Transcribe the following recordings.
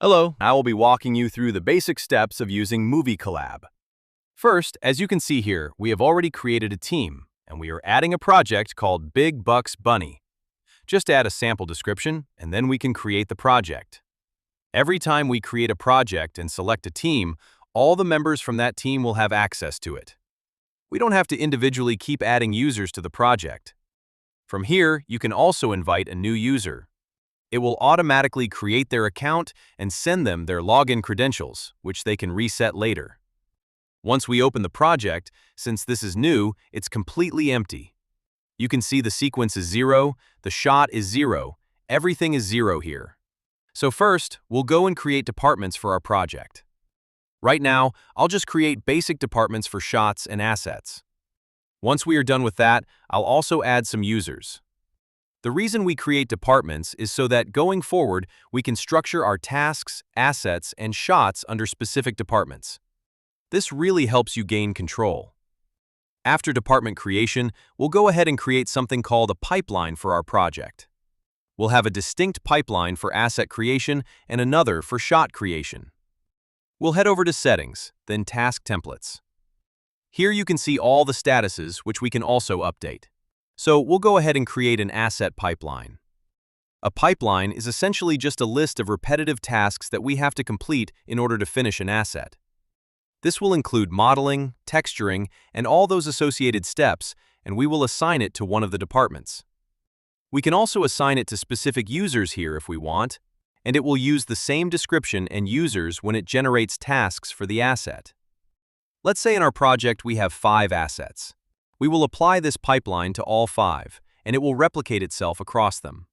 Hello, I will be walking you through the basic steps of using Movie Colab. First, as you can see here, we have already created a team, and we are adding a project called Big Bucks Bunny. Just add a sample description, and then we can create the project. Every time we create a project and select a team, all the members from that team will have access to it. We don't have to individually keep adding users to the project. From here, you can also invite a new user. It will automatically create their account and send them their login credentials, which they can reset later. Once we open the project, since this is new, it's completely empty. You can see the sequence is 0, the shot is 0, everything is 0 here. So first, we'll go and create departments for our project. Right now, I'll just create basic departments for shots and assets. Once we are done with that, I'll also add some users. The reason we create departments is so that going forward, we can structure our tasks, assets, and shots under specific departments. This really helps you gain control. After department creation, we'll go ahead and create something called a pipeline for our project. We'll have a distinct pipeline for asset creation and another for shot creation. We'll head over to Settings, then Task Templates. Here you can see all the statuses, which we can also update. So we'll go ahead and create an asset pipeline. A pipeline is essentially just a list of repetitive tasks that we have to complete in order to finish an asset. This will include modeling, texturing, and all those associated steps, and we will assign it to one of the departments. We can also assign it to specific users here if we want, and it will use the same description and users when it generates tasks for the asset. Let's say in our project we have 5 assets. We will apply this pipeline to all 5, and it will replicate itself across them.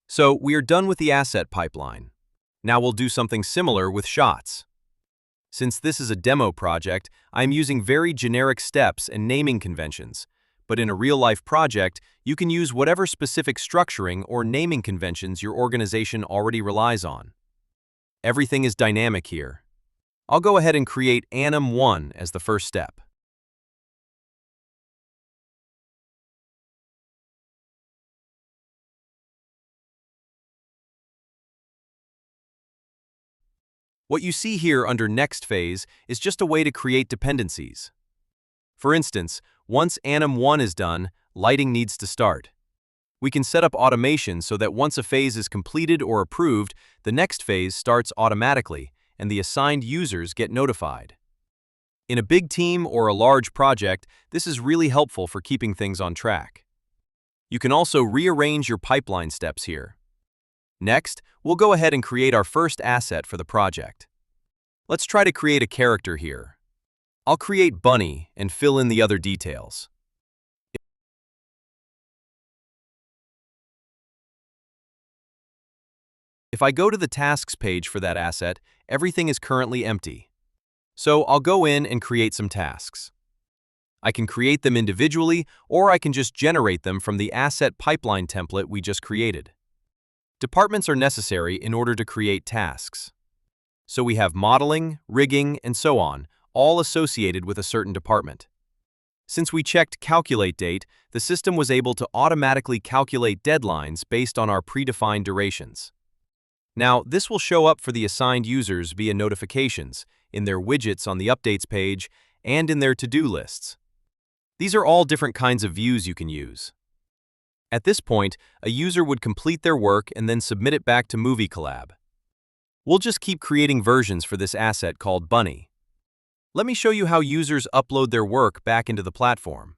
So we are done with the asset pipeline. Now we'll do something similar with shots. Since this is a demo project, I'm using very generic steps and naming conventions, but in a real-life project, you can use whatever specific structuring or naming conventions your organization already relies on. Everything is dynamic here. I'll go ahead and create anim1 as the first step. What you see here under Next Phase is just a way to create dependencies. For instance, once anim1 is done, lighting needs to start. We can set up automation so that once a phase is completed or approved, the next phase starts automatically, and the assigned users get notified. In a big team or a large project, this is really helpful for keeping things on track. You can also rearrange your pipeline steps here. Next, we'll go ahead and create our first asset for the project. Let's try to create a character here. I'll create Bunny and fill in the other details. If I go to the Tasks page for that asset, everything is currently empty. So I'll go in and create some tasks. I can create them individually, or I can just generate them from the asset pipeline template we just created. Departments are necessary in order to create tasks. So we have modeling, rigging, and so on, all associated with a certain department. Since we checked Calculate Date, the system was able to automatically calculate deadlines based on our predefined durations. Now, this will show up for the assigned users via notifications, in their widgets on the Updates page, and in their to-do lists. These are all different kinds of views you can use. At this point, a user would complete their work and then submit it back to Movie Colab. We'll just keep creating versions for this asset called Bunny. Let me show you how users upload their work back into the platform.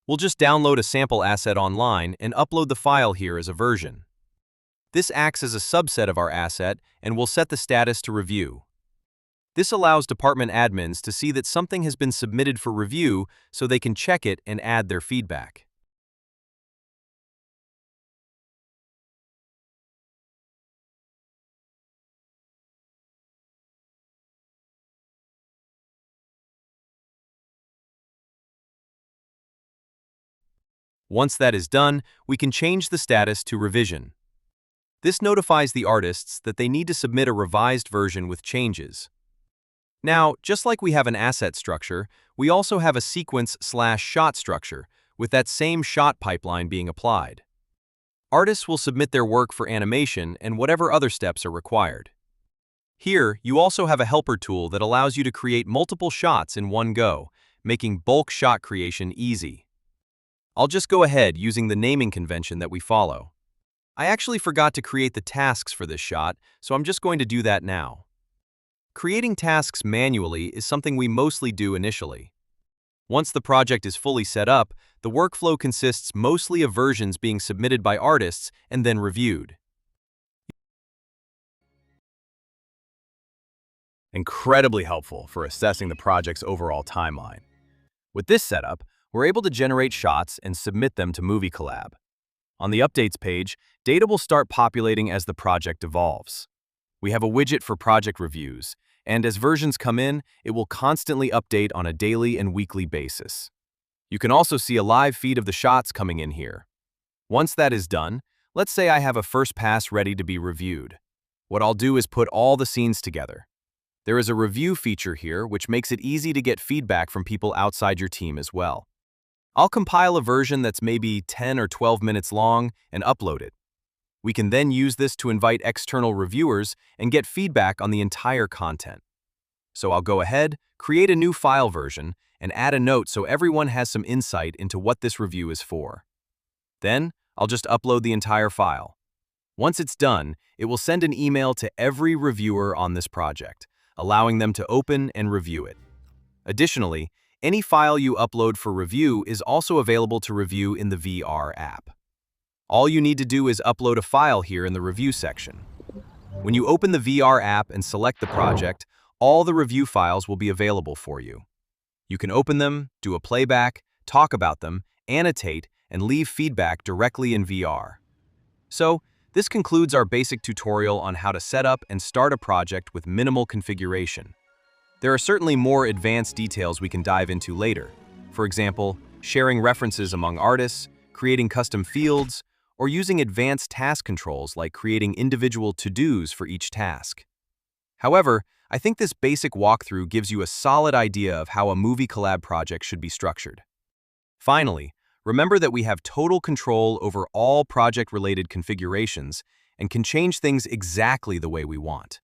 We'll just download a sample asset online and upload the file here as a version. This acts as a subset of our asset and will set the status to review. This allows department admins to see that something has been submitted for review so they can check it and add their feedback. Once that is done, we can change the status to Revision. This notifies the artists that they need to submit a revised version with changes. Now, just like we have an asset structure, we also have a sequence/shot structure, with that same shot pipeline being applied. Artists will submit their work for animation and whatever other steps are required. Here, you also have a helper tool that allows you to create multiple shots in one go, making bulk shot creation easy. I'll just go ahead using the naming convention that we follow. I actually forgot to create the tasks for this shot, so I'm just going to do that now. Creating tasks manually is something we mostly do initially. Once the project is fully set up, the workflow consists mostly of versions being submitted by artists and then reviewed. Incredibly helpful for assessing the project's overall timeline. With this setup, we're able to generate shots and submit them to Movie Colab. On the Updates page, data will start populating as the project evolves. We have a widget for project reviews, and as versions come in, it will constantly update on a daily and weekly basis. You can also see a live feed of the shots coming in here. Once that is done, let's say I have a first pass ready to be reviewed. What I'll do is put all the scenes together. There is a review feature here which makes it easy to get feedback from people outside your team as well. I'll compile a version that's maybe 10 or 12 minutes long and upload it. We can then use this to invite external reviewers and get feedback on the entire content. So I'll go ahead, create a new file version, and add a note so everyone has some insight into what this review is for. Then, I'll just upload the entire file. Once it's done, it will send an email to every reviewer on this project, allowing them to open and review it. Additionally, any file you upload for review is also available to review in the VR app. All you need to do is upload a file here in the review section. When you open the VR app and select the project, all the review files will be available for you. You can open them, do a playback, talk about them, annotate, and leave feedback directly in VR. So, this concludes our basic tutorial on how to set up and start a project with minimal configuration. There are certainly more advanced details we can dive into later. For example, sharing references among artists, creating custom fields, or using advanced task controls like creating individual to-dos for each task. However, I think this basic walkthrough gives you a solid idea of how a Movie Colab project should be structured. Finally, remember that we have total control over all project-related configurations and can change things exactly the way we want.